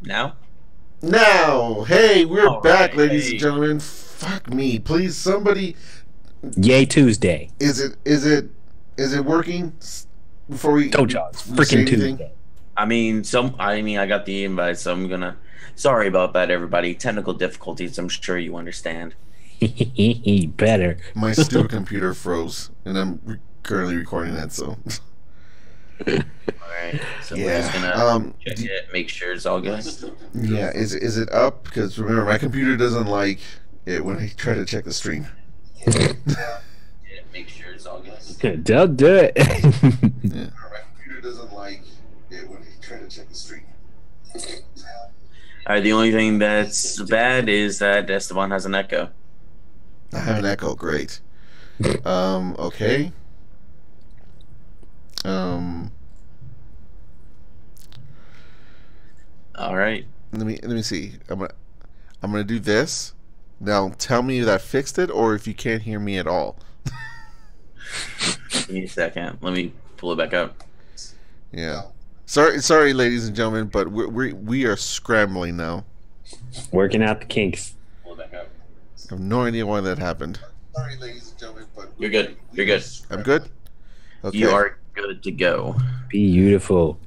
Now? Now, hey, we're All back, right, ladies hey. and gentlemen. Fuck me, please, somebody. Yay Tuesday. Is it working? Before we Told y'all, it's we say freaking anything? Tuesday. I got the invite, so I'm gonna. Sorry about that, everybody. Technical difficulties. I'm sure you understand. Better. My stupid computer froze, and I'm currently recording that. So All right. So we're Yeah, just gonna check d- it, make sure it's all good. yeah, is it up? Because remember, my computer doesn't like it when I try to check the stream. Yeah, make sure it's all good. Don't do it. Yeah. My computer doesn't like it when I try to check the stream. All right. The only thing that's bad is that Esteban has an echo. I have an echo. Great. Okay. All right. Let me see. I'm gonna do this. Now tell me if that fixed it or if you can't hear me at all. Give me a second. Let me pull it back up. Yeah. Sorry, ladies and gentlemen, but we are scrambling now. Working out the kinks. Pull it back up. I have no idea why that happened. Sorry, ladies and gentlemen, but You're good. You're good. I'm good. Okay. You are good to go. Beautiful.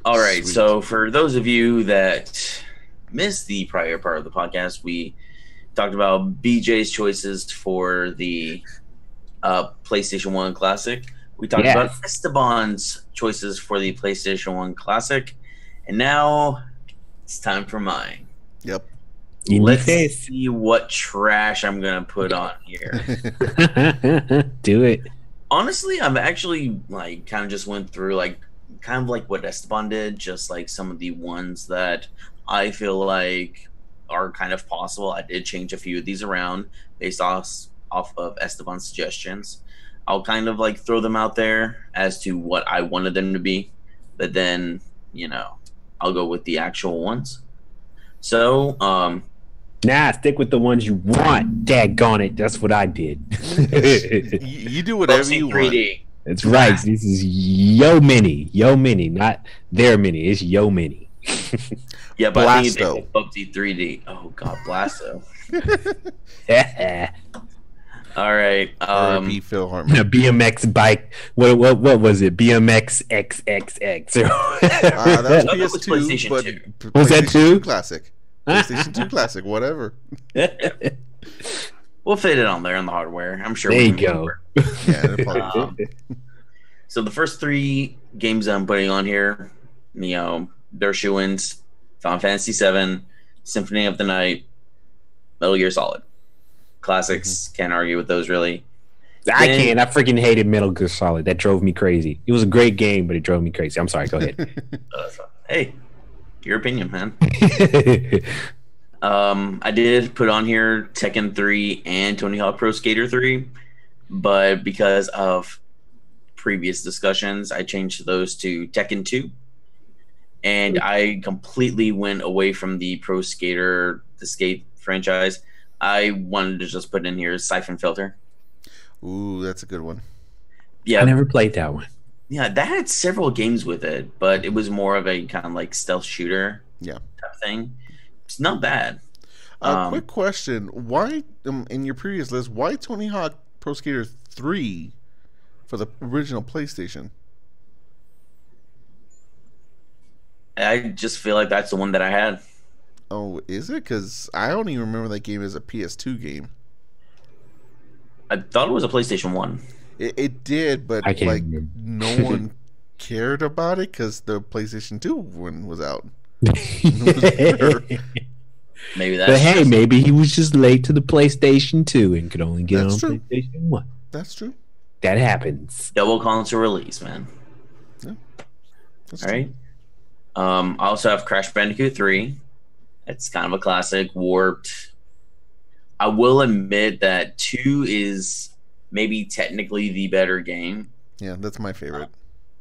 All right. Sweet. So for those of you that missed the prior part of the podcast, we talked about BJ's choices for the PlayStation 1 Classic. We talked Yes. about Esteban's choices for the PlayStation 1 Classic. And now it's time for mine. Yep. In your Let's face. see what trash I'm going to put on here. Do it. Honestly, I'm actually like kind of just went through like kind of like what Esteban did, just like some of the ones that I feel like are kind of possible. I did change a few of these around based off of Esteban's suggestions. I'll kind of like throw them out there as to what I wanted them to be, but then, I'll go with the actual ones. So, Nah, stick with the ones you want. Daggone it. That's what I did. you do whatever you want. 3D. That's right. This is Yo Mini. Yo Mini, not their Mini. It's Yo Mini. Yeah, but I think Blasto. it's Bubsy 3D. Oh God, Blasto. All right. R.I.P. Phil Hartman. A BMX bike. What was it? BMX XXX. That was No, that was PS2, PlayStation but 2. Was that PlayStation 2? 2 Classic. PlayStation 2 Classic, whatever. We'll fit it on there in the hardware. I'm sure. There we you can go. remember. Yeah, they're probably So the first three games I'm putting on here, they're shoo-ins: Final Fantasy VII, Symphony of the Night, Metal Gear Solid. Classics. Can't argue with those really. I can't. I freaking hated Metal Gear Solid. That drove me crazy. It was a great game, but it drove me crazy. I'm sorry. Go ahead. Hey, your opinion, man. I did put on here Tekken 3 and Tony Hawk Pro Skater 3, but because of previous discussions, I changed those to Tekken 2. And I completely went away from the Pro Skater, the Skate franchise. I wanted to just put in here Siphon Filter. Ooh, that's a good one. Yeah, I never played that one. yeah, that had several games with it, but it was more of a kind of like stealth shooter Yeah. type thing. It's not bad. Quick question: why, in your previous list, why Tony Hawk Pro Skater 3 for the original PlayStation? I just feel like that's the one that I had. Oh, is it? Because I only remember that game as a PS2 game. I thought it was a PlayStation 1. It did, but I can't like remember. no one cared about it because the PlayStation 2 one was out. Maybe that's But hey, just- maybe he was just late to the PlayStation 2 and could only get That's on true. PlayStation 1. That's true. That happens. double console release, man. That's All right. I also have Crash Bandicoot 3. It's kind of a classic, warped. I will admit that 2 is maybe technically the better game. Yeah, that's my favorite.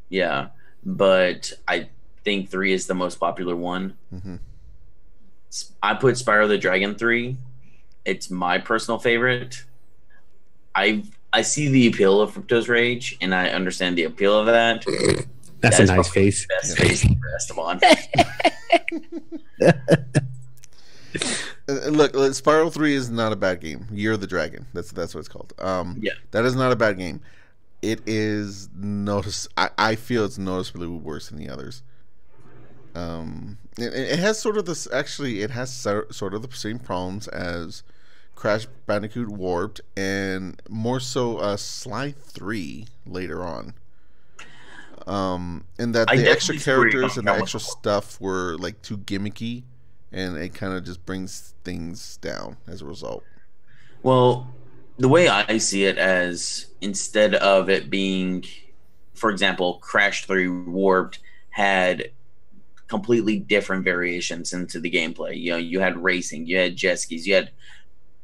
Yeah, but I think 3 is the most popular one. Hmm. I put Spyro the Dragon 3. It's my personal favorite. I see the appeal of Fructose Rage, and I understand the appeal of that. That's That a is nice probably face. the best face for Esteban. Spiral 3 is not a bad game. Year of the Dragon. That's what it's called. Yeah. That is not a bad game. It is I feel it's noticeably worse than the others. It has sort of this. Actually, it has sort of the same problems as Crash Bandicoot Warped, and more so Sly 3 later on. And that the extra characters and the extra stuff were like too gimmicky, and it kind of just brings things down as a result. Well, the way I see it, as instead of it being, for example, Crash 3 Warped had completely different variations into the gameplay. You know, you had racing, you had jet skis, you had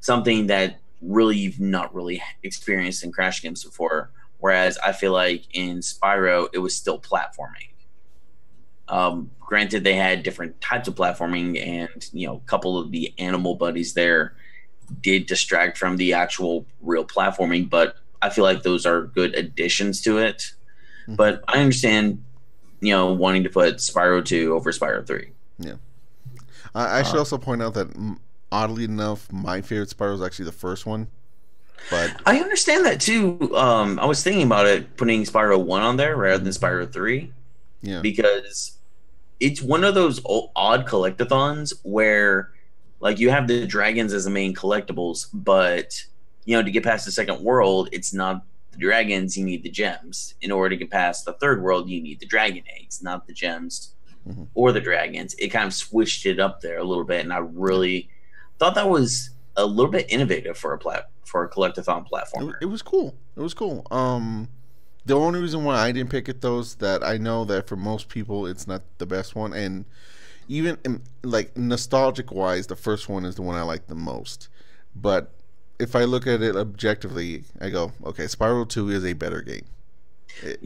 something that really you've not really experienced in Crash games before. Whereas I feel like in Spyro, it was still platforming. Granted, they had different types of platforming, and a couple of the animal buddies there did distract from the actual real platforming. But I feel like those are good additions to it. Mm-hmm. But I understand, wanting to put Spyro 2 over Spyro 3. Yeah. I should also point out that, oddly enough, my favorite Spyro is actually the first one. But I understand that too. I was thinking about it, putting Spyro 1 on there rather than Spyro 3. Yeah. Because it's one of those odd collectathons where, like, you have the dragons as the main collectibles, but, to get past the second world, it's not the dragons, you need the gems. In order to get past the third world, you need the dragon eggs, not the gems or the dragons. It kind of switched it up there a little bit, and I really thought that was a little bit innovative for a collectathon platformer. It was cool. It was cool. The only reason why I didn't pick it, though, is that I know that for most people it's not the best one, and even like nostalgic wise, the first one is the one I like the most. But if I look at it objectively, I go, okay, Spyro 2 is a better game. It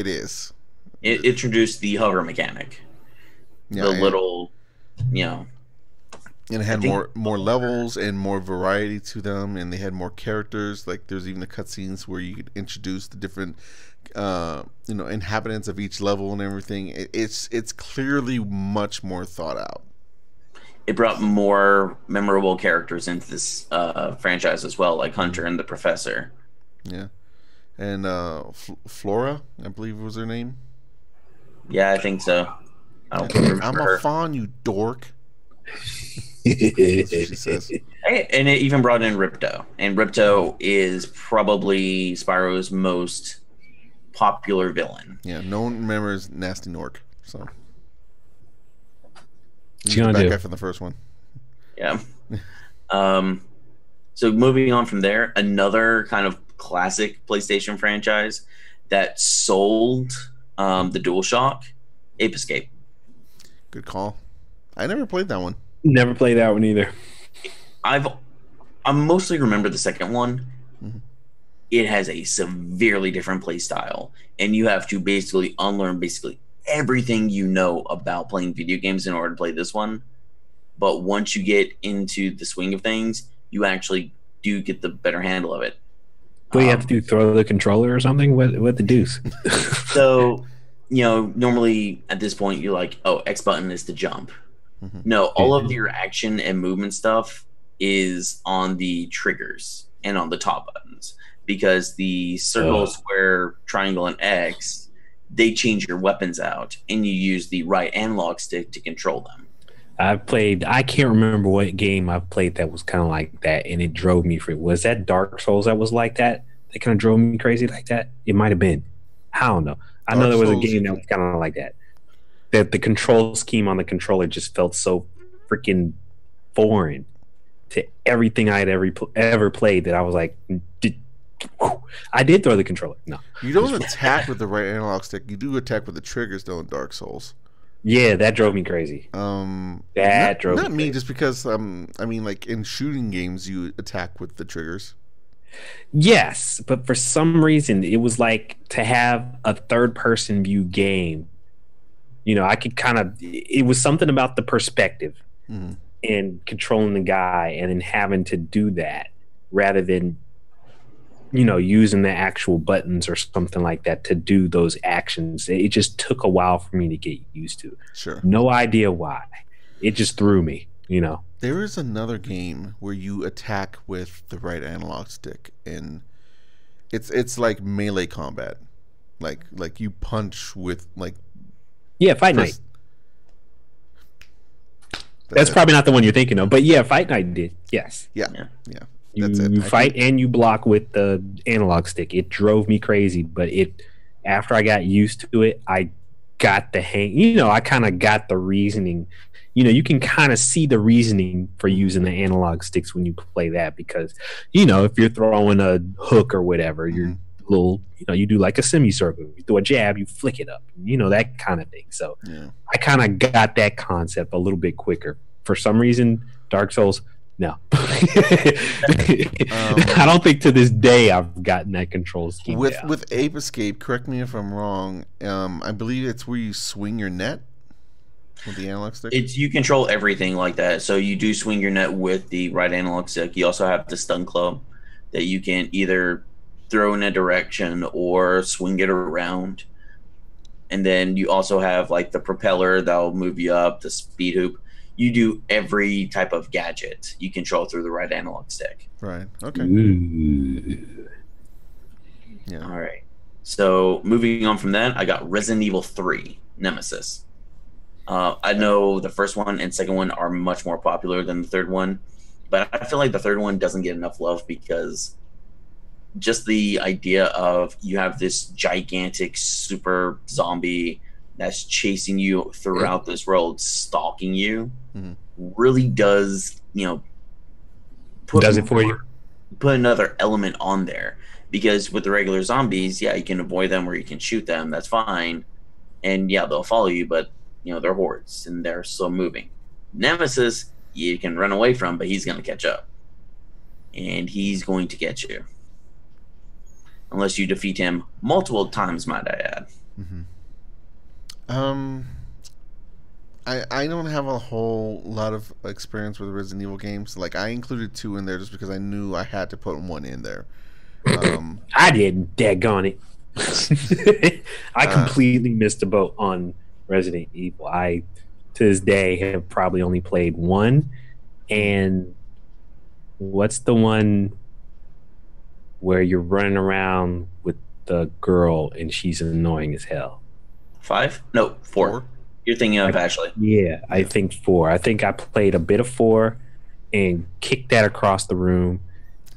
is. It introduced the hover mechanic. Yeah, the little, And it had more levels and more variety to them, and they had more characters. Like, there's even the cutscenes where you could introduce the different, inhabitants of each level and everything. It's clearly much more thought out. It brought more memorable characters into this franchise as well, like Hunter and the Professor. Yeah, and Flora, I believe was her name. Yeah, I think so. I don't remember. I'm a fawn, you dork. That's what she says. And it even brought in Ripto, and Ripto is probably Spyro's most popular villain. Yeah, no one remembers Nasty Nork, so he's the bad guy from the first one. Yeah. So moving on from there, another kind of classic PlayStation franchise that sold the DualShock, Ape Escape. Good call. I never played that one. Never played that one either. I mostly remember the second one. Mm-hmm. It has a severely different play style, and you have to basically unlearn everything you know about playing video games in order to play this one. But once you get into the swing of things, you actually do get the better handle of it. What do you have to do? Throw the controller or something? What the deuce? So, normally at this point you're like, oh, X button is to jump. Mm-hmm. No, all of your action and movement stuff is on the triggers and on the top buttons, because the circle, square, triangle, and X, they change your weapons out, and you use the right analog stick to control them. I can't remember what game I played that was kind of like that, and it drove me crazy. Was that Dark Souls that was like that? That kind of drove me crazy like that? It might have been. I don't know. I know there was a game that was kind of like that. That the control scheme on the controller just felt so freaking foreign to everything I had ever played that I was like, I did throw the controller. No. You don't attack with the right analog stick. You do attack with the triggers, though, in Dark Souls. Yeah, that drove me crazy. Not me, just because, like in shooting games, you attack with the triggers. Yes, but for some reason, it was like to have a third-person view game. I could it was something about the perspective and controlling the guy and then having to do that rather than, using the actual buttons or something like that to do those actions. It just took a while for me to get used to. Sure. No idea why. It just threw me, There is another game where you attack with the right analog stick, and it's like melee combat. Like you punch with like Yeah, Fight Night. That's probably not the one you're thinking of, but yeah, Fight Night did. Yes. Yeah. You fight and you block with the analog stick. It drove me crazy, but after I got used to it, I got the hang. I kind of got the reasoning. You can kind of see the reasoning for using the analog sticks when you play that, because if you're throwing a hook or whatever, you're little, you do like a semicircle. You throw a jab, you flick it up, that kind of thing. So I kind of got that concept a little bit quicker. For some reason, Dark Souls, no. I don't think to this day I've gotten that control scheme with Ep.6. Correct me if I'm wrong. I believe it's where you swing your net with the analog stick. You control everything like that. So you do swing your net with the right analog stick. You also have the stun club that you can either throw in a direction or swing it around. And then you also have like the propeller that'll move you up, the speed hoop. You do every type of gadget you control through the right analog stick. Right. Okay. Yeah. All right. So moving on from that, I got Resident Evil 3 Nemesis. I know the first one and second one are much more popular than the third one, but I feel like the third one doesn't get enough love because just the idea of you have this gigantic super zombie that's chasing you throughout this world, stalking you, really does, does it for you? Put another element on there. Because with the regular zombies, yeah, you can avoid them or you can shoot them. That's fine. And yeah, they'll follow you, but they're hordes and they're slow moving. Nemesis, you can run away from, but he's going to catch up. And he's going to get you. Unless you defeat him multiple times, might I add. I don't have a whole lot of experience with Resident Evil games. Like, I included 2 in there just because I knew I had to put 1 in there. I didn't, daggone it. I completely missed the boat on Resident Evil. I, to this day, have probably only played 1. And what's the one where you're running around with the girl and she's annoying as hell? 5? No, 4. You're thinking of Ashley. Yeah, I think 4. I think I played a bit of 4 and kicked that across the room.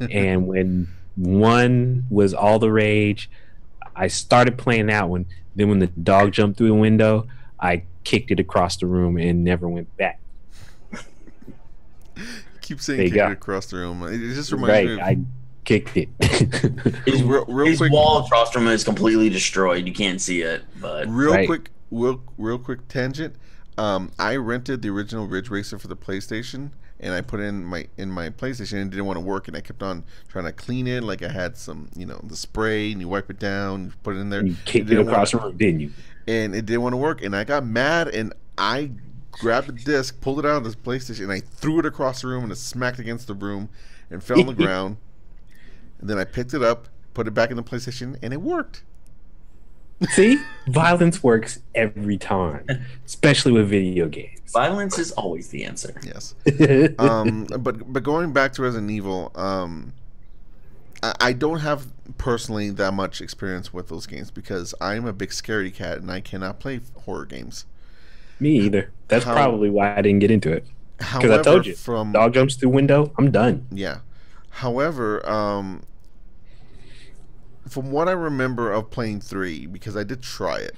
And when 1 was all the rage, I started playing that one. Then when the dog jumped through the window, I kicked it across the room and never went back. Keep saying kick it across the room. It just reminds me of... I kicked it. His wall across from him is completely destroyed. You can't see it. But real quick tangent. I rented the original Ridge Racer for the PlayStation, and I put it in my PlayStation, and it didn't want to work, and I kept on trying to clean it. Like I had some, the spray, and you wipe it down, you put it in there. And you kicked it across the room, didn't you? And it didn't want to work, and I got mad, and I grabbed the disc, pulled it out of this PlayStation, and I threw it across the room, and it smacked against the room, and fell on the ground. And then I picked it up, put it back in the PlayStation, and it worked. See? Violence works every time, especially with video games. Violence is always the answer. Yes. But going back to Resident Evil, I don't have personally that much experience with those games because I'm a big scaredy cat and I cannot play horror games. Me either. That's probably why I didn't get into it. Because I told you, dog jumps through window, I'm done. Yeah. However, from what I remember of playing 3, because I did try it,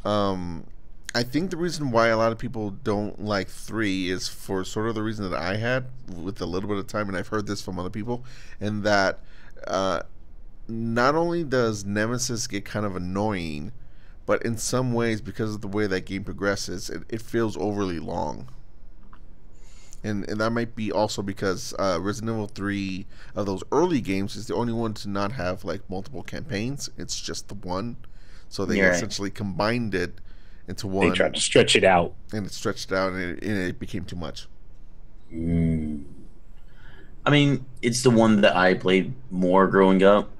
I think the reason why a lot of people don't like 3 is for sort of the reason that I had with a little bit of time, and I've heard this from other people, and that not only does Nemesis get kind of annoying, but in some ways, because of the way that game progresses, it feels overly long. And that might be also because Resident Evil 3 of those early games is the only one to not have like multiple campaigns. It's just the one. So they essentially combined it into one. They tried to stretch it out. And it stretched out and it became too much. I mean, it's the one that I played more growing up.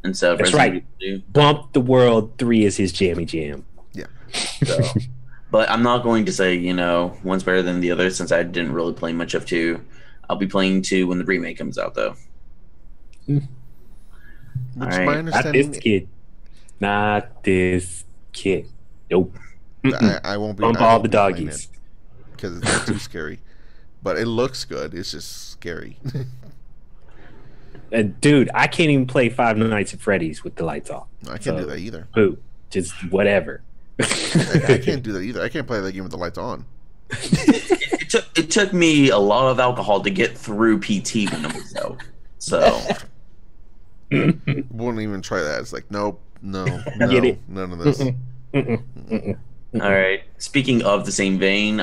Instead of That's Resident right. Evil 2. Bump the World 3 is his jammy jam. Yeah. So, But I'm not going to say, one's better than the other since I didn't really play much of 2. I'll be playing 2 when the remake comes out, though. Which All my right. Not understanding, this kid. Not this kid. Nope. I won't be. Bump I all won't the be playing doggies. it because it's too scary. But it looks good. It's just scary. Dude, I can't even play Five Nights at Freddy's with the lights off. I can't do that either. Boo. Just whatever. I can't do that either. I can't play that game with the lights on. It took me a lot of alcohol to get through PT when it was out. So Won't even try that. It's like, nope, no, Get it. none of this. all right. Speaking of the same vein,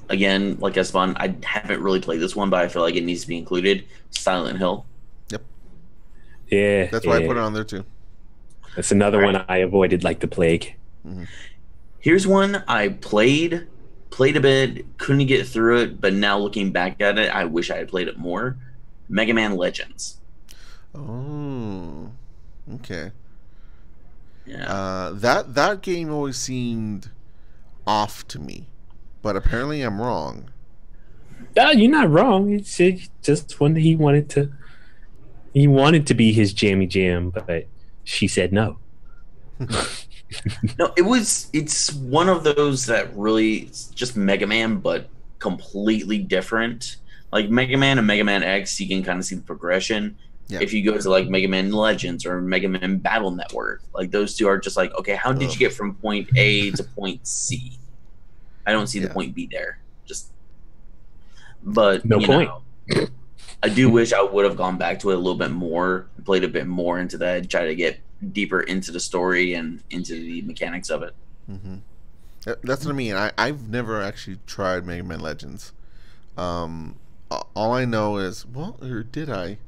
again, like Esteban, I haven't really played this one, but I feel like it needs to be included. Silent Hill. Yep. Yeah. That's why I put it on there too. That's another one I avoided like the plague. Here's one I played a bit, couldn't get through it, but now looking back at it, I wish I had played it more. Mega Man Legends. Oh, okay. Yeah. That game always seemed off to me, but apparently I'm wrong. No, you're not wrong. It's just one that he wanted to. He wanted to be his jammy jam, but she said no. No, it's one of those that really it's just Mega Man, but completely different. Like Mega Man and Mega Man X, you can kind of see the progression. Yeah. If you go to like Mega Man Legends or Mega Man Battle Network, like those two are just like, okay, how did you get from point A to point C? I don't see the point B there. But No point. I do wish I would have gone back to it a little bit more, played a bit more into that, try to get deeper into the story and into the mechanics of it. That's what I mean. I've never actually tried Mega Man Legends. All I know is, well, or did I?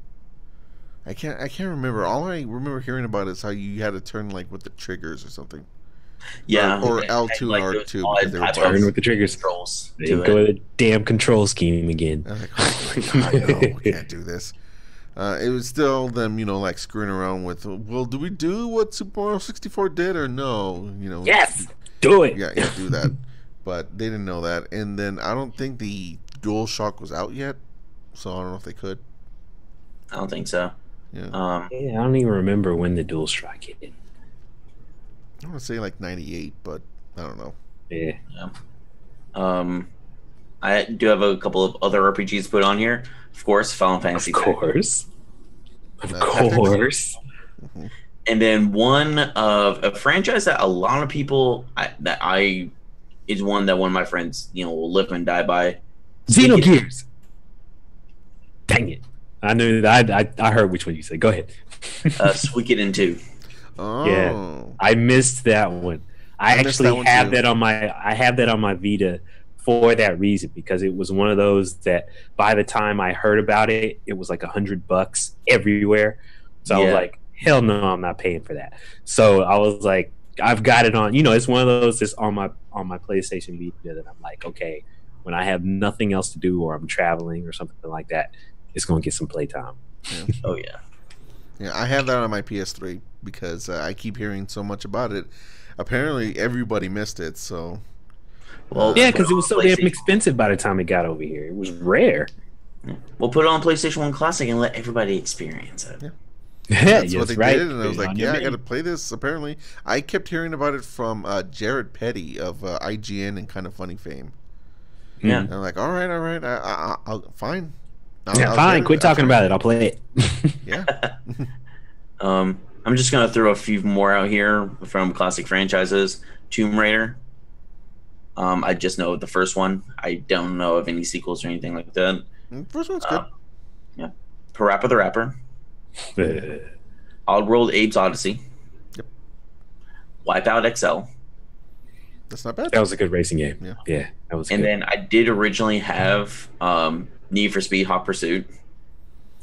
I can't remember. All I remember hearing about is how you had to turn like with the triggers or something. Yeah, or L2 like and those R2 odd because they were type of Turn with the triggers. controls They to go it. to the damn control scheme again. I was like, oh my god, no, we can't do this. It was still them, like screwing around with, well, do we do what Super Mario 64 did or no? Yes, do it. Yeah, do that. But they didn't know that. And then I don't think the DualShock was out yet, so I don't know if they could. I don't think so. Yeah. Yeah, I don't even remember when the Dual Strike hit. I want to say like 98, but I don't know. Yeah. I do have a couple of other RPGs to put on here. Of course, Final Fantasy. Of course. Of Tactics? course. And then one of a franchise that a lot of people is one that one of my friends will live and die by. Xenogears. Dang it. I knew that. I heard which one you said. Go ahead. Suikoden 2. Oh. Yeah. I missed that one. I missed that actually one have too. that on my Vita for that reason, because it was one of those that by the time I heard about it, it was like $100 everywhere. So I was like, hell no, I'm not paying for that. So I was like, I've got it on, it's one of those that's on my PlayStation Vita that I'm like, okay, when I have nothing else to do or I'm traveling or something like that, it's going to get some playtime. Yeah. Oh yeah. Yeah, I have that on my PS3 because I keep hearing so much about it. Apparently, everybody missed it, so... Well, Yeah, because it was so damn PlayStation. expensive by the time it got over here. It was rare. We'll put it on PlayStation 1 Classic and let everybody experience it. Yeah. Yeah, That's what they did, and I was like, yeah, I got to play this, apparently. I kept hearing about it from Jared Petty of IGN and Kind of Funny fame. Yeah. And I'm like, all right, I'll fine. I'll Fine, get it. quit talking about it. I'll play it. Yeah. I'm just gonna throw a few more out here from classic franchises. Tomb Raider. I just know the first one. I don't know of any sequels or anything like that. First one's good. Yeah. Parappa the Rapper. Oddworld Abe's Odyssey. Yep. Wipeout XL. That's not bad. That was a good racing game. Yeah. Yeah, that was And good. then I did originally have Need for Speed Hot Pursuit.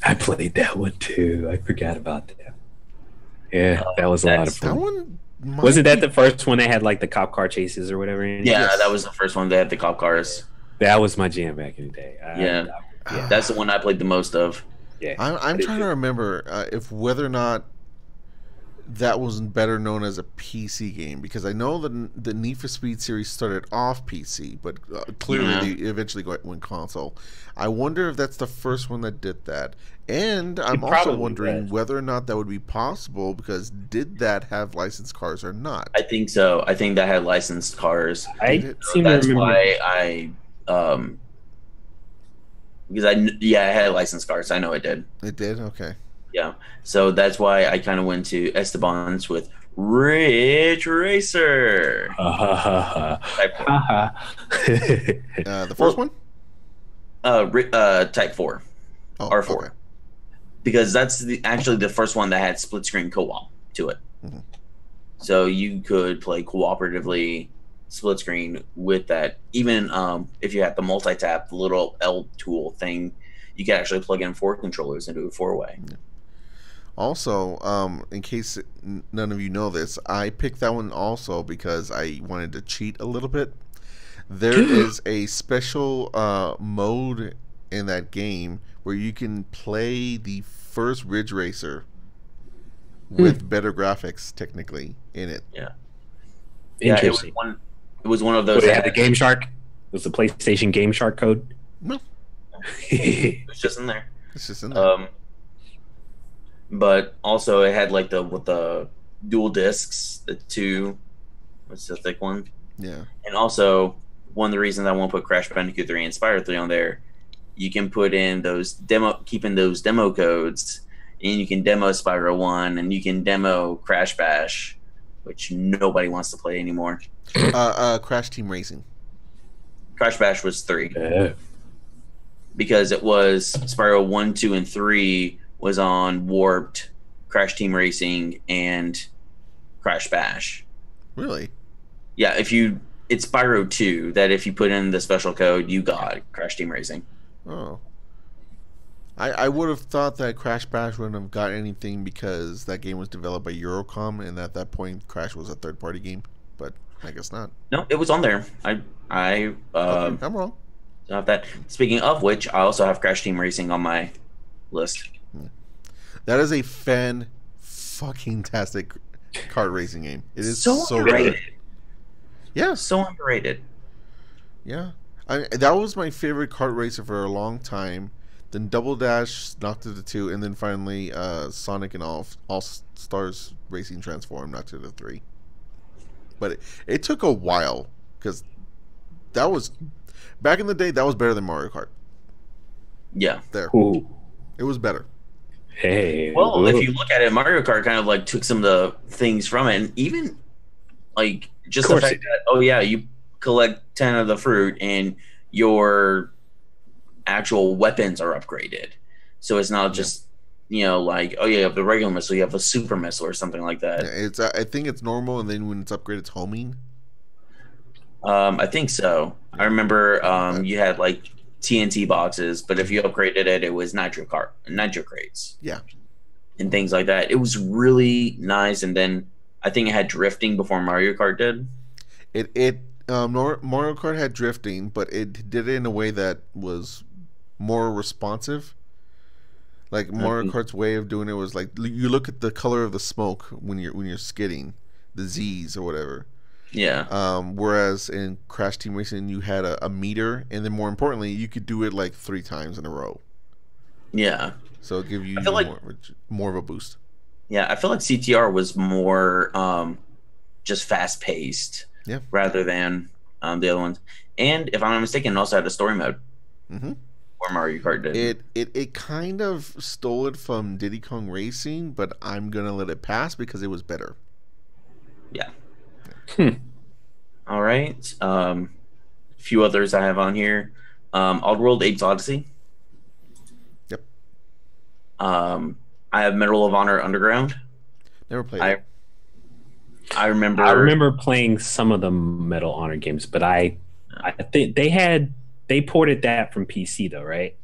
I played that one too. I forgot about that. Yeah, that was a lot of That fun. one Wasn't that the first one that had like the cop car chases or whatever in it? Yeah, Yes. that was the first one. They had the cop cars. That was my jam back in the day. Yeah. That's the one I played the most of. Yeah. I'm trying to remember if whether or not that was better known as a PC game, because I know the Need for Speed series started off PC, but clearly they eventually went console. I wonder if that's the first one that did that. And I'm also wondering whether or not that would be possible, because did that have licensed cars or not? I think so. I think that had licensed cars. That's why I because it had licensed cars. I know it did. It did? Okay. Yeah. So that's why I kind of went to Esteban's with Ridge Racer. The first one? Type 4. Oh, R4. Okay. Because that's actually the first one that had split screen co-op to it. Mm-hmm. So you could play cooperatively split screen with that. Even if you had the multi-tap, the little L tool thing, you could actually plug in 4 controllers and do a 4-way. Yeah. Also, in case none of you know this, I picked that one also because I wanted to cheat a little bit. There is a special mode in that game where you can play the first Ridge Racer with better graphics, technically, in it. Yeah. Interesting. It was one of those. They had the Game Shark. Was the PlayStation Game Shark code? No. It was just in there. It's just in there. But also it had like with the dual discs, the 2, what's the thick one? Yeah. And also one of the reasons I won't put Crash Bandicoot 3 and Spyro 3 on there, you can put in keep in those demo codes, and you can demo Spyro 1 and you can demo Crash Bash, which nobody wants to play anymore. Crash Team Racing. Crash Bash was 3. Because it was Spyro 1, 2, and 3 was on Warped, Crash Team Racing, and Crash Bash. Really? Yeah, it's Spyro 2 that if you put in the special code, you got Crash Team Racing. Oh. I would have thought that Crash Bash wouldn't have got anything because that game was developed by Eurocom, and at that point, Crash was a third-party game. But I guess not. No, it was on there. Okay, I'm wrong. Have that. Speaking of which, I also have Crash Team Racing on my list. That is a fucking-tastic kart racing game. It is so underrated. good. Yeah. So underrated. Yeah. That was my favorite kart racer for a long time. Then Double Dash knocked it to 2, and then finally Sonic and All Stars Racing Transform knocked it to 3. But it took a while, because that was... Back in the day, that was better than Mario Kart. Yeah. There. Ooh. It was better. Hey. Well, if you look at it, Mario Kart kind of like took some of the things from it, and even like just the fact that you collect 10 of the fruit and your actual weapons are upgraded, so it's not just you have the regular missile, you have a super missile or something like that. It's I think it's normal, and then when it's upgraded, it's homing. I think so. I remember you had like TNT boxes, but if you upgraded it, it was nitro crates. Yeah. And things like that. It was really nice. And then I think it had drifting before Mario Kart did. Mario Kart had drifting, but it did it in a way that was more responsive. Like Mario Kart's way of doing it was like you look at the color of the smoke when you're skidding, the Z's or whatever. Yeah. Whereas in Crash Team Racing, you had a meter, and then more importantly, you could do it like 3 times in a row. Yeah. So it give you more of a boost. Yeah, I feel like CTR was more just fast paced, rather than the other ones. And if I'm not mistaken, it also had a story mode. Mm-hmm. Or Mario Kart did. It kind of stole it from Diddy Kong Racing, but I'm gonna let it pass because it was better. Yeah. All right. A few others I have on here. Oddworld Apes Odyssey. Yep. I have Medal of Honor Underground. Never played it. I remember. I remember playing some of the Medal of Honor games, but I think they ported that from PC though, right?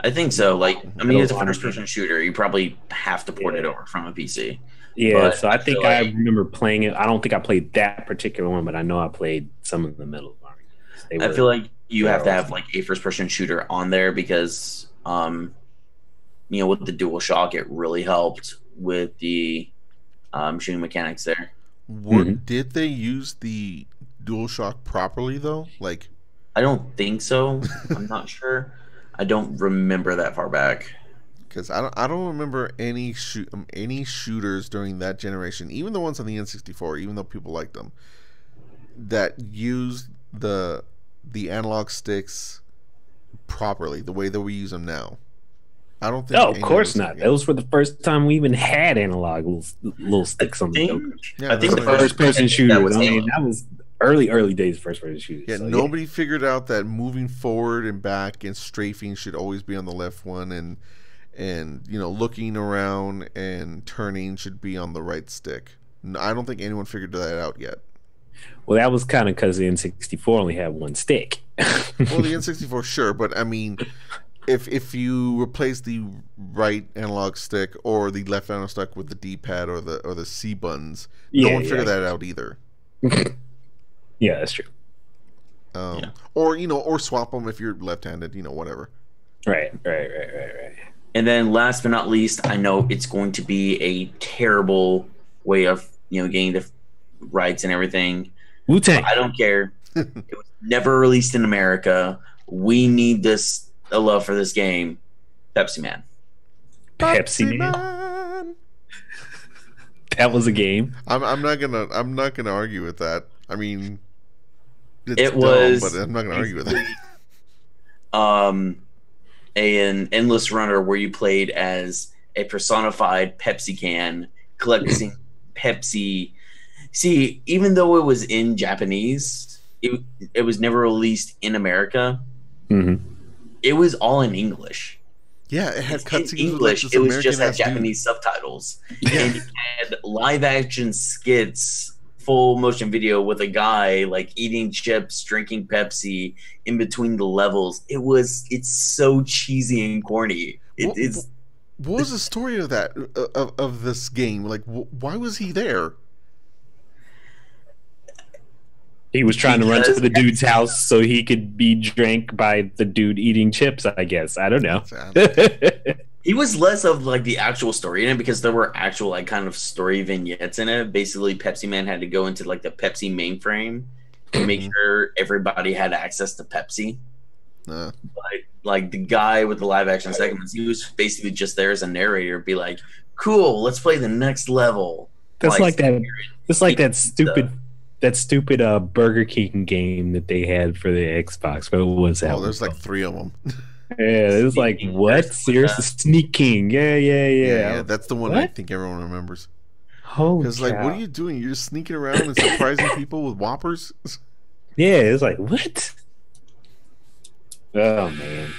I think so. Like, I mean, it's a first-person shooter. You probably have to port it over from a PC. Yeah, so I think I remember playing it. I don't think I played that particular one, but I know I played some of the Medal of Honor games. I feel like you have to have like a first-person shooter on there because, with the DualShock, it really helped with the shooting mechanics there. Did they use the DualShock properly though? Like, I don't think so. I'm not sure. I don't remember that far back. because I don't remember any shooters during that generation, even the ones on the N64, even though people liked them, that used the analog sticks properly the way that we use them now. I don't think. No, of course not. Those were the first time we even had analog little sticks on the Joker. Yeah, I think the first person shooter. that was that was early days first person shooter. Yeah, so, nobody figured out that moving forward and back and strafing should always be on the left one, and looking around and turning should be on the right stick. I don't think anyone figured that out yet. Well, that was kind of because the N64 only had one stick. Well, the N64, sure, but I mean, if you replace the right analog stick or the left analog stick with the D-pad or the C buttons, no one figured that out either. Yeah, that's true. Or swap them if you're left-handed, whatever. Right. And then last but not least, I know it's going to be a terrible way of getting the rights and everything. Wu-Tang. I don't care. It was never released in America. We need a love for this game. Pepsi Man. Pepsi Man. That was a game. I'm not gonna argue with that. I mean, it was dumb, but I'm not gonna argue with that. An endless runner where you played as a personified Pepsi can collecting Pepsi. See, even though it was in Japanese, it was never released in America. Mm-hmm. It was all in English. Yeah, it had cutscenes in English. Like it was just had Japanese subtitles, and it had live action skits, full motion video with a guy like eating chips, drinking Pepsi in between the levels. It's so cheesy and corny. What was the story of that of this game? Like, why was he there? He was trying to run to the dude's house so he could be drank by the dude eating chips, I guess. I don't know. He was less of like the actual story in it because there were actual like kind of story vignettes in it. Basically, Pepsi Man had to go into like the Pepsi mainframe to make sure everybody had access to Pepsi. But like the guy with the live action segments, he was basically just there as a narrator, be like, "Cool, let's play the next level." That's like that. It's like that stupid. That stupid Burger King game that they had for the Xbox. What was that? Oh, there's like 3 of them. Yeah, it was like, what? Seriously? Sneak King. Yeah. That's the one I think everyone remembers. Oh, because like, what are you doing? You're just sneaking around and surprising people with Whoppers? Yeah, it's like, what? Oh, man.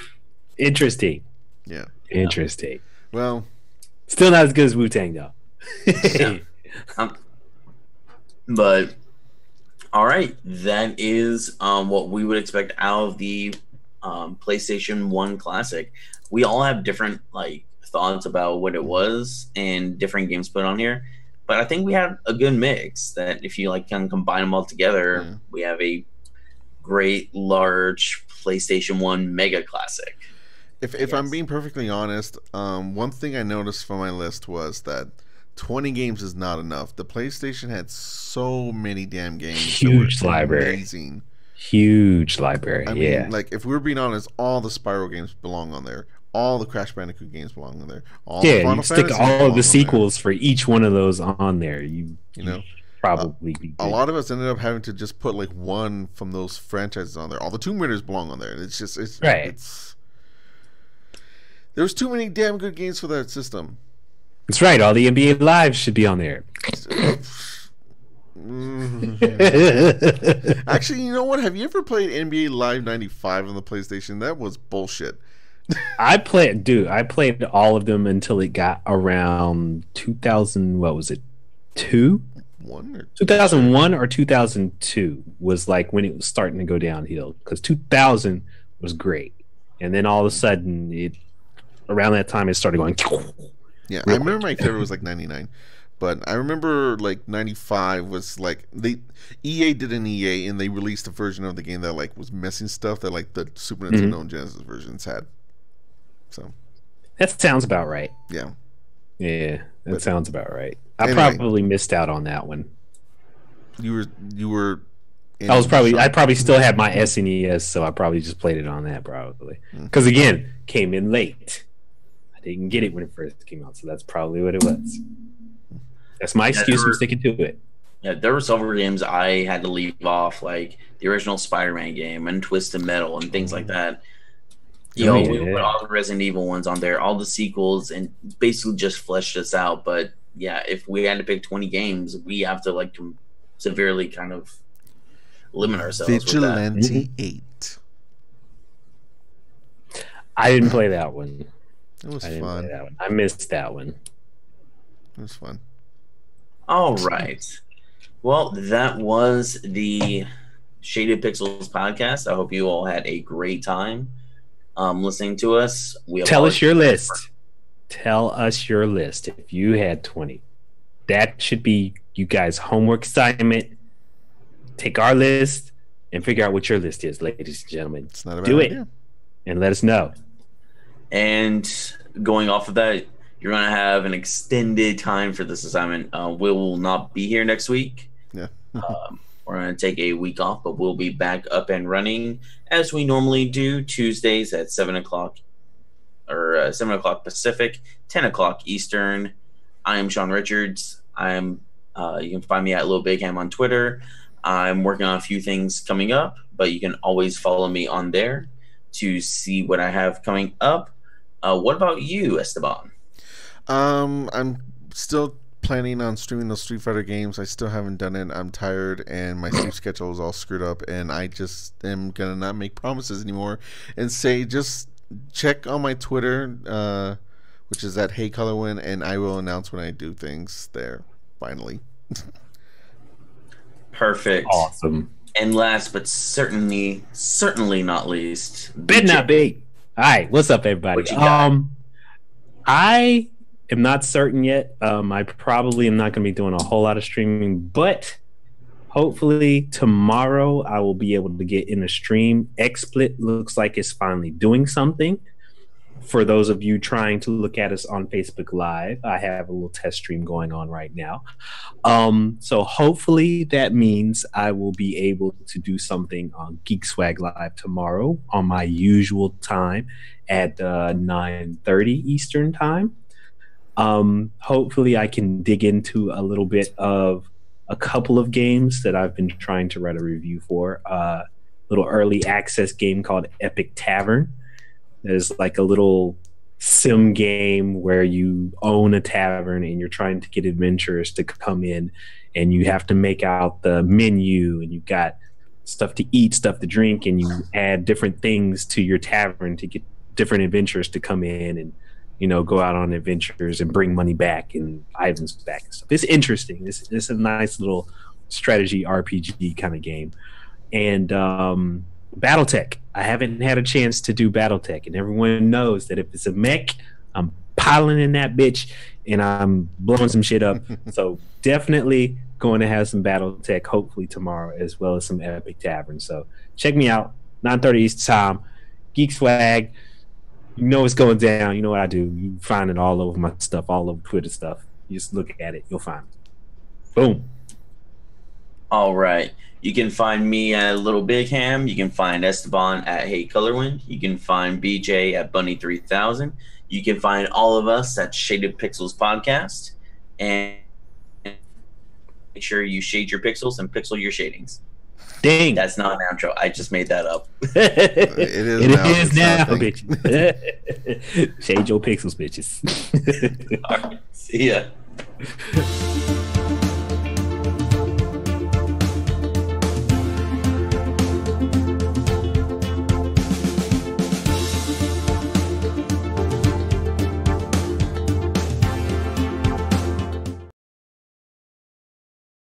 Interesting. Yeah. Interesting. Well, still not as good as Wu-Tang, though. But all right, that is what we would expect out of the PlayStation 1 Classic. We all have different like thoughts about what it was and different games put on here, but I think we had a good mix that if you like can combine them all together, we have a great large PlayStation 1 Mega Classic. If I'm being perfectly honest, one thing I noticed from my list was that 20 games is not enough. The PlayStation had so many damn games. Huge library. Amazing. Huge library. I mean, like if we're being honest, all the Spyro games belong on there. All the Crash Bandicoot games belong on there. All the Final you stick Fantasy all of the sequels for each one of those on there. You know, probably be good. A lot of us ended up having to just put like one from those franchises on there. All the Tomb Raiders belong on there. It's just there's too many damn good games for that system. That's right. All the NBA Live should be on there. Actually, you know what? Have you ever played NBA Live 95 on the PlayStation? That was bullshit. I played all of them until it got around 2000. What was it? 2001 or 2002 was like when it was starting to go downhill. Because 2000 was great, and then all of a sudden, around that time, it started going. Yeah, I remember my favorite was like 99, but I remember like 95 was like EA did an EA and they released a version of the game that like was missing stuff that like the Super Nintendo and Genesis versions had. So that sounds about right. Yeah. Yeah, that sounds about right. I anyway. probably missed out on that one. You were. I probably still had my SNES, so I probably just played it on that probably. Because again, came in late. I didn't get it when it first came out, so that's probably what it was. That's my excuse for sticking to it. Yeah, there were several games I had to leave off, like the original Spider-Man game and Twisted Metal and things like that. We put all the Resident Evil ones on there, all the sequels, and basically just fleshed this out. But yeah, if we had to pick 20 games, we have to like severely kind of limit ourselves. Vigilante 8. I didn't play that one. It was fun. I missed that one. It was fun. All right. Well, that was the Shaded Pixels podcast. I hope you all had a great time listening to us. Tell us your list. Tell us your list. If you had 20, that should be you guys' homework assignment. Take our list and figure out what your list is, ladies and gentlemen. It's not a bad idea. And let us know. And going off of that, you're going to have an extended time for this assignment. We will not be here next week. Yeah. We're going to take a week off, but we'll be back up and running as we normally do Tuesdays at 7 o'clock or 7 o'clock Pacific, 10 o'clock Eastern. I am Shawn Richards. You can find me at Lil Big Ham on Twitter. I'm working on a few things coming up, but you can always follow me on there to see what I have coming up. What about you, Esteban? I'm still planning on streaming those Street Fighter games. I still haven't done it. I'm tired, and my sleep schedule is all screwed up, and I just am gonna not make promises anymore and say just check on my Twitter, which is at Hey Colorwin, and I will announce when I do things there. Finally. Perfect. Awesome. And last but certainly not least, Bid not be. All right, what's up, everybody? I am not certain yet. I probably am not going to be doing a whole lot of streaming, but hopefully tomorrow I will be able to get in a stream. XSplit looks like it's finally doing something. For those of you trying to look at us on Facebook Live, I have a little test stream going on right now. So hopefully that means I will be able to do something on Geek Swag Live tomorrow on my usual time at 9:30 Eastern time. Hopefully I can dig into a little bit of a couple of games that I've been trying to write a review for. A little early access game called Epic Tavern. There's like a little sim game where you own a tavern and you're trying to get adventurers to come in, and you have to make out the menu, and you've got stuff to eat, stuff to drink, and you add different things to your tavern to get different adventurers to come in and, you know, go out on adventures and bring money back and items back and stuff. It's interesting. It's a nice little strategy RPG kind of game. And Battletech. I haven't had a chance to do Battletech, and everyone knows that if it's a mech, I'm piling in that bitch and I'm blowing some shit up. So definitely going to have some Battletech hopefully tomorrow, as well as some Epic Tavern. So check me out, 9:30 Eastern time, Geek Swag. You know what's going down. You know what I do. You find it all over my stuff, all over Twitter stuff. You just look at it, you'll find it. Boom. All right. You can find me at Little Big Ham. You can find Esteban at Hey Colorwind. You can find BJ at Bunny3000. You can find all of us at Shaded Pixels Podcast. And make sure you shade your pixels and pixel your shadings. Dang. That's not an outro. I just made that up. It is now, bitch. Shade your pixels, bitches. All right. See ya.